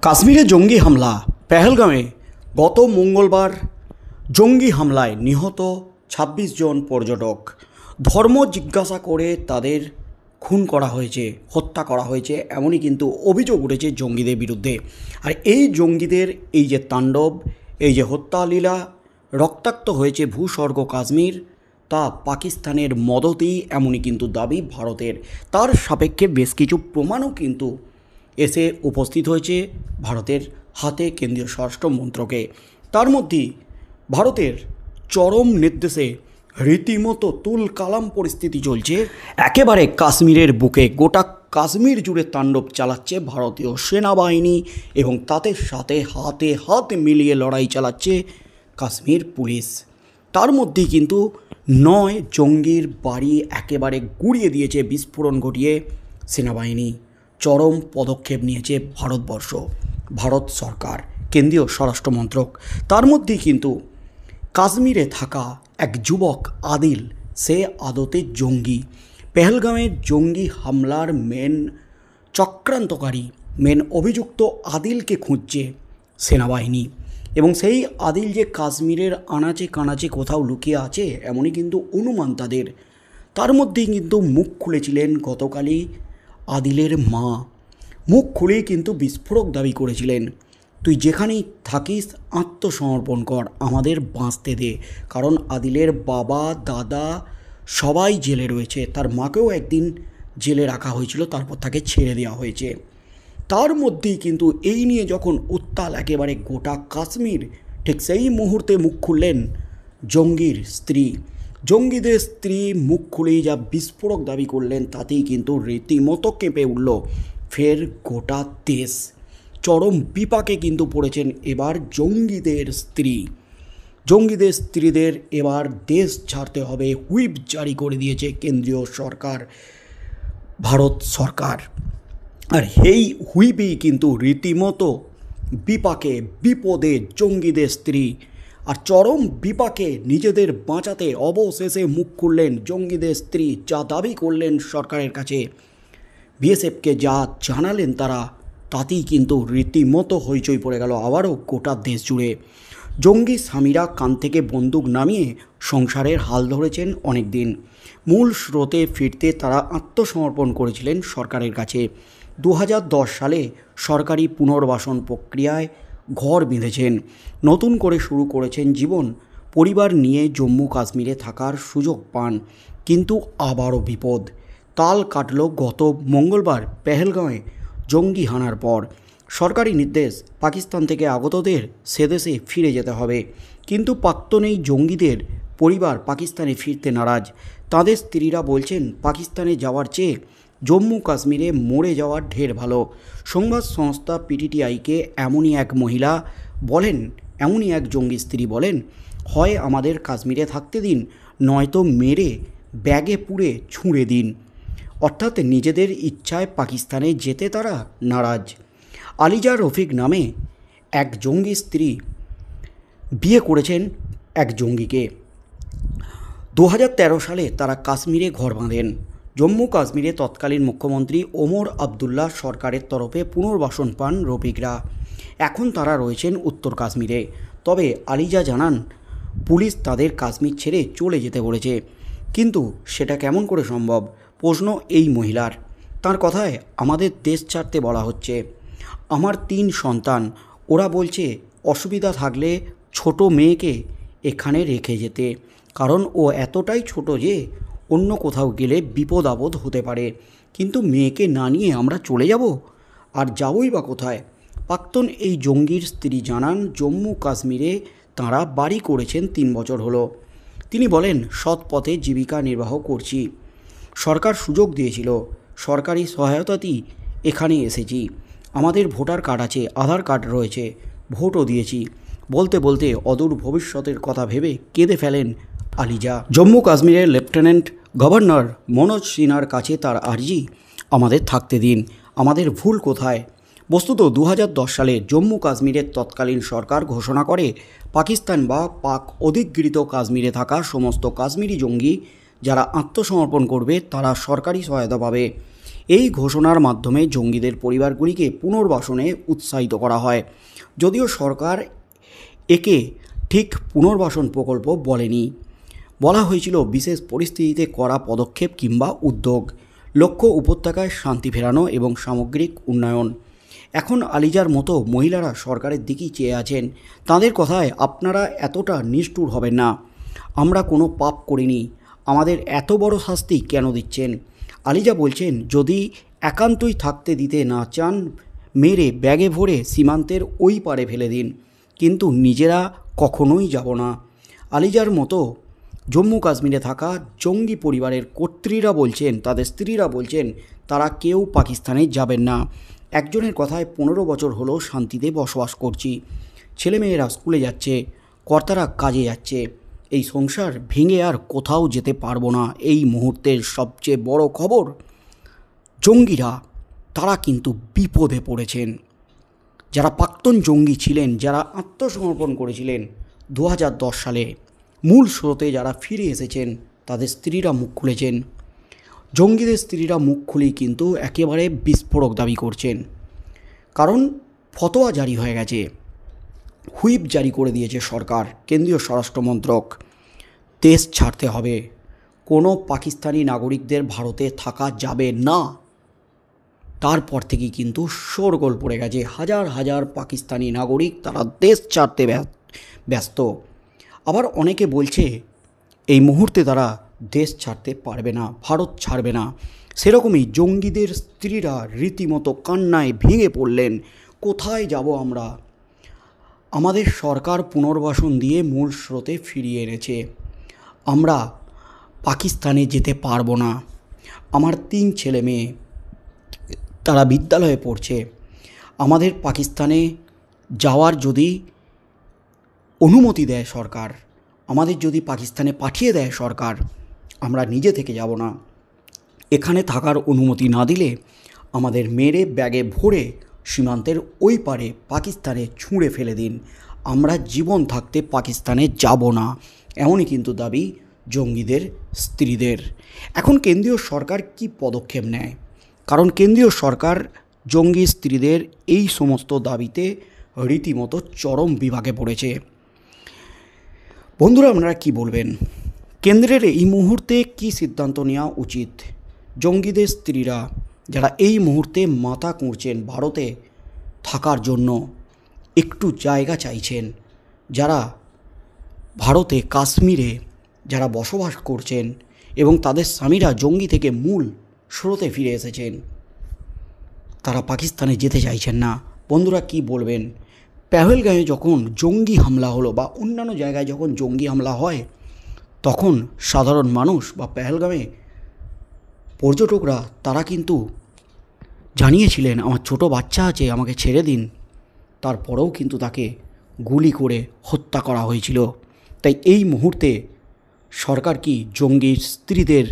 কাশ্মীরে জঙ্গি হামলা। পেহেলগামে গত মঙ্গলবার জঙ্গি হামলায় নিহত ২৬ জন পর্যটক। ধর্ম জিজ্ঞাসা করে তাদের খুন করা হয়েছে, হত্যা করা হয়েছে, এমনই কিন্তু অভিযোগ উঠেছে জঙ্গিদের বিরুদ্ধে। আর এই জঙ্গিদের এই যে তাণ্ডব, এই যে হত্যালীলা, রক্তাক্ত হয়েছে ভূস্বর্গ কাশ্মীর, তা পাকিস্তানের মদতেই, এমনই কিন্তু দাবি ভারতের। তার সাপেক্ষে বেশ কিছু প্রমাণও কিন্তু এসে উপস্থিত হয়েছে ভারতের হাতে, কেন্দ্রীয় স্বরাষ্ট্র মন্ত্রকে। তার মধ্যেই ভারতের চরম নির্দেশে রীতিমতো তুল কালাম পরিস্থিতি চলছে। একেবারে কাশ্মীরের বুকে, গোটা কাশ্মীর জুড়ে তাণ্ডব চালাচ্ছে ভারতীয় সেনাবাহিনী এবং তাদের সাথে হাতে হাত মিলিয়ে লড়াই চালাচ্ছে কাশ্মীর পুলিশ। তার মধ্যেই কিন্তু ৯ জঙ্গির বাড়ি একেবারে গুঁড়িয়ে দিয়েছে বিস্ফোরণ ঘটিয়ে সেনাবাহিনী। চরম পদক্ষেপ নিয়েছে ভারতবর্ষ, ভারত সরকার, কেন্দ্রীয় স্বরাষ্ট্র মন্ত্রক। তার মধ্যেই কিন্তু কাশ্মীরে থাকা এক যুবক আদিল, সে আদতে জঙ্গি। পেহেলগামের জঙ্গি হামলার মেন চক্রান্তকারী, মেন অভিযুক্ত আদিলকে খুঁজছে সেনাবাহিনী। এবং সেই আদিল যে কাশ্মীরের আনাচে কানাচে কোথাও লুকিয়ে আছে, এমনই কিন্তু অনুমান তাদের। তার মধ্যেই কিন্তু মুখ খুলেছিলেন গতকালই আদিলের মা। মুখ খুলেই কিন্তু বিস্ফোরক দাবি করেছিলেন, তুই যেখানেই থাকিস আত্মসমর্পণ কর, আমাদের বাঁচতে দে। কারণ আদিলের বাবা, দাদা সবাই জেলে রয়েছে। তার মাকেও একদিন জেলে রাখা হয়েছিল, তারপর তাকে ছেড়ে দেওয়া হয়েছে। তার মধ্যেই কিন্তু এই নিয়ে যখন উত্তাল একেবারে গোটা কাশ্মীর, ঠিক সেই মুহূর্তে মুখ খুললেন জঙ্গির স্ত্রী। জঙ্গিদের স্ত্রী মুখ খুলেই যা বিস্ফোরক দাবি করলেন, তাতেই কিন্তু রীতিমতো কেঁপে উঠল ফের গোটা দেশ। চরম বিপাকে কিন্তু পড়েছেন এবার জঙ্গিদের স্ত্রী। জঙ্গিদের স্ত্রীদের এবার দেশ ছাড়তে হবে, হুইপ জারি করে দিয়েছে কেন্দ্রীয় সরকার, ভারত সরকার। আর এই হুইপেই কিন্তু রীতিমতো বিপাকে, বিপদে জঙ্গিদের স্ত্রী। আর চরম বিপাকে নিজেদের বাঁচাতে অবশেষে মুখ খুললেন জঙ্গিদের স্ত্রী, যা দাবি করলেন সরকারের কাছে, বিএসএফকে যা জানালেন তারা, তাতেই কিন্তু রীতিমতো হইচই পড়ে গেল আবারও গোটা দেশ জুড়ে। জঙ্গি স্বামীরা কান থেকে বন্দুক নামিয়ে সংসারের হাল ধরেছেন অনেক দিন। মূল স্রোতে ফিরতে তারা আত্মসমর্পণ করেছিলেন সরকারের কাছে। ২০১০ সালে সরকারি পুনর্বাসন প্রক্রিয়ায় ঘর বেঁধেছেন, নতুন করে শুরু করেছেন জীবন, পরিবার নিয়ে জম্মু কাশ্মীরে থাকার সুযোগ পান। কিন্তু আবারও বিপদ। তাল কাটল গত মঙ্গলবার পেহেলগাঁওয়ে জঙ্গি হানার পর। সরকারি নির্দেশ, পাকিস্তান থেকে আগতদের সেদেশে ফিরে যেতে হবে। কিন্তু প্রাক্তন এই জঙ্গিদের পরিবার পাকিস্তানে ফিরতে নারাজ। তাদের স্ত্রীরা বলছেন, পাকিস্তানে যাওয়ার চেয়ে জম্মু কাশ্মীরে মরে যাওয়ার ঢের ভালো। সংবাদ সংস্থা পিটিআইকে এমনই এক মহিলা বলেন, এমনই এক জঙ্গি স্ত্রী বলেন, হয় আমাদের কাশ্মীরে থাকতে দিন, নয়তো মেরে ব্যাগে পুরে ছুঁড়ে দিন। অর্থাৎ নিজেদের ইচ্ছায় পাকিস্তানে যেতে তারা নারাজ। আলিজা রফিক নামে এক জঙ্গি স্ত্রী বিয়ে করেছেন এক জঙ্গিকে। ২০১৩ সালে তারা কাশ্মীরে ঘর বাঁধেন। জম্মু কাশ্মীরে তৎকালীন মুখ্যমন্ত্রী ওমর আবদুল্লাহ সরকারের তরফে পুনর্বাসন পান রফিকরা। এখন তারা রয়েছেন উত্তর কাশ্মীরে। তবে আলিজা জানান, পুলিশ তাদের কাশ্মীর ছেড়ে চলে যেতে বলেছে। কিন্তু সেটা কেমন করে সম্ভব, প্রশ্ন এই মহিলার। তার কথায়, আমাদের দেশ ছাড়তে বলা হচ্ছে, আমার ৩ সন্তান, ওরা বলছে অসুবিধা থাকলে ছোট মেয়েকে এখানে রেখে যেতে, কারণ ও এতটাই ছোট যে অন্য কোথাও গেলে বিপদ আপদ হতে পারে। কিন্তু মেয়েকে না নিয়ে আমরা চলে যাব, আর যাবই বা কোথায়? প্রাক্তন এই জঙ্গির স্ত্রী জানান, জম্মু কাশ্মীরে তাঁরা বাড়ি করেছেন ৩ বছর হলো। তিনি বলেন, সৎ পথে জীবিকা নির্বাহ করছি, সরকার সুযোগ দিয়েছিল, সরকারি সহায়তাতেই এখানে এসেছি। আমাদের ভোটার কার্ড আছে, আধার কার্ড রয়েছে, ভোটও দিয়েছি। বলতে বলতে অদূর ভবিষ্যতের কথা ভেবে কেঁদে ফেলেন আলিজা। জম্মু কাশ্মীরের লেফটেন্যান্ট গভর্নর মনোজ সিনহার কাছে তার আর্জি, আমাদের থাকতে দিন, আমাদের ভুল কোথায়? বস্তুত ২০১০ সালে জম্মু কাশ্মীরের তৎকালীন সরকার ঘোষণা করে, পাকিস্তান বা পাক অধিকৃত কাশ্মীরে থাকা সমস্ত কাশ্মীরি জঙ্গি যারা আত্মসমর্পণ করবে তারা সরকারি সহায়তা পাবে। এই ঘোষণার মাধ্যমে জঙ্গিদের পরিবারগুলিকে পুনর্বাসনে উৎসাহিত করা হয়। যদিও সরকার একে ঠিক পুনর্বাসন প্রকল্প বলেনি, বলা হয়েছিল বিশেষ পরিস্থিতিতে করা পদক্ষেপ কিংবা উদ্যোগ। লক্ষ্য উপত্যকায় শান্তি ফেরানো এবং সামগ্রিক উন্নয়ন। এখন আলিজার মতো মহিলারা সরকারের দিকেই চেয়ে আছেন। তাঁদের কথায়, আপনারা এতটা নিষ্ঠুর হবেন না, আমরা কোনো পাপ করিনি, আমাদের এত বড় শাস্তি কেন দিচ্ছেন? আলিজা বলছেন, যদি একান্তই থাকতে দিতে না চান, মেরে ব্যাগে ভরে সীমান্তের ওই পারে ফেলে দিন, কিন্তু নিজেরা কখনোই যাব না। আলিজার মতো জম্মু কাশ্মীরে থাকা জঙ্গি পরিবারের কর্ত্রীরা বলছেন, তাদের স্ত্রীরা বলছেন, তারা কেউ পাকিস্তানে যাবেন না। একজনের কথায়, 15 বছর হলো শান্তিতে বসবাস করছি, ছেলেমেয়েরা স্কুলে যাচ্ছে, কর্তারা কাজে যাচ্ছে, এই সংসার ভেঙে আর কোথাও যেতে পারবো না। এই মুহূর্তের সবচেয়ে বড় খবর, জঙ্গিরা তারা কিন্তু বিপদে পড়েছেন। যারা প্রাক্তন জঙ্গি ছিলেন, যারা আত্মসমর্পণ করেছিলেন 2010 সালে, মূল স্রোতে যারা ফিরে এসেছেন, তাদের স্ত্রীরা মুখ খুলেছেন। জঙ্গিদের স্ত্রীরা মুখ খুলেই কিন্তু একেবারে বিস্ফোরক দাবি করছেন, কারণ ফতোয়া জারি হয়ে গেছে, হুইপ জারি করে দিয়েছে সরকার, কেন্দ্রীয় স্বরাষ্ট্র মন্ত্রক। দেশ ছাড়তে হবে, কোনো পাকিস্তানি নাগরিকদের ভারতে থাকা যাবে না। তারপর থেকেই কিন্তু শোরগোল পড়ে গেছে, হাজার হাজার পাকিস্তানি নাগরিক তারা দেশ ছাড়তে ব্যস্ত। আবার অনেকে বলছে এই মুহূর্তে তারা দেশ ছাড়তে পারবে না, ভারত ছাড়বে না। সেরকমই জঙ্গিদের স্ত্রীরা রীতিমতো কান্নায় ভেঙে পড়লেন, কোথায় যাব আমরা? আমাদের সরকার পুনর্বাসন দিয়ে মূল স্রোতে ফিরিয়ে এনেছে, আমরা পাকিস্তানে যেতে পারবো না। আমার 3 ছেলে মেয়ে, তারা বিদ্যালয়ে পড়ছে, আমাদের পাকিস্তানে যাওয়ার যদি অনুমতি দেয় সরকার, আমাদের যদি পাকিস্তানে পাঠিয়ে দেয় সরকার, আমরা নিজে থেকে যাব না। এখানে থাকার অনুমতি না দিলে আমাদের মেরে ব্যাগে ভরে সীমান্তের ওই পারে পাকিস্তানে ছুঁড়ে ফেলে দিন, আমরা জীবন থাকতে পাকিস্তানে যাব না। এমনই কিন্তু দাবি জঙ্গিদের স্ত্রীদের। এখন কেন্দ্রীয় সরকার কি পদক্ষেপ নেয়? কারণ কেন্দ্রীয় সরকার জঙ্গি স্ত্রীদের এই সমস্ত দাবিতে রীতিমতো চরম বিভাগে পড়েছে। বন্ধুরা, আপনারা কি বলবেন? কেন্দ্রের এই মুহূর্তে কি সিদ্ধান্ত নেওয়া উচিত? জঙ্গিদের স্ত্রীরা যারা এই মুহূর্তে মাথা কুঁড়ছেন ভারতে থাকার জন্য, একটু জায়গা চাইছেন, যারা ভারতে কাশ্মীরে যারা বসবাস করছেন এবং তাদের স্বামীরা জঙ্গি থেকে মূল স্রোতে ফিরে এসেছেন, তারা পাকিস্তানে যেতে চাইছেন না। বন্ধুরা কি বলবেন? পেহেলগাঁয়ে যখন জঙ্গি হামলা হলো বা অন্যান্য জায়গায় যখন জঙ্গি হামলা হয়, তখন সাধারণ মানুষ বা পেহেলগাঁয়ে পর্যটকরা তারা কিন্তু জানিয়েছিলেন, আমার ছোট বাচ্চা আছে, আমাকে ছেড়ে দিন। তারপরেও কিন্তু তাকে গুলি করে হত্যা করা হয়েছিল। তাই এই মুহূর্তে সরকার কি জঙ্গির স্ত্রীদের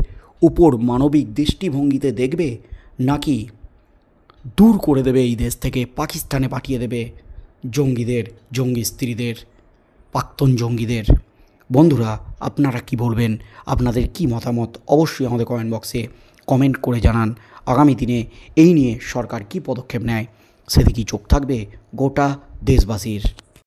উপর মানবিক দৃষ্টিভঙ্গিতে দেখবে, নাকি দূর করে দেবে এই দেশ থেকে, পাকিস্তানে পাঠিয়ে দেবে জঙ্গি স্ত্রীদের, প্রাক্তন জঙ্গিদের? বন্ধুরা, আপনারা কি বলবেন? আপনাদের কি মতামত অবশ্যই আমাদের কমেন্ট বক্সে কমেন্ট করে জানান। আগামী দিনে এই নিয়ে সরকার কি পদক্ষেপ নেয় সেদিকেই চোখ থাকবে গোটা দেশবাসীর।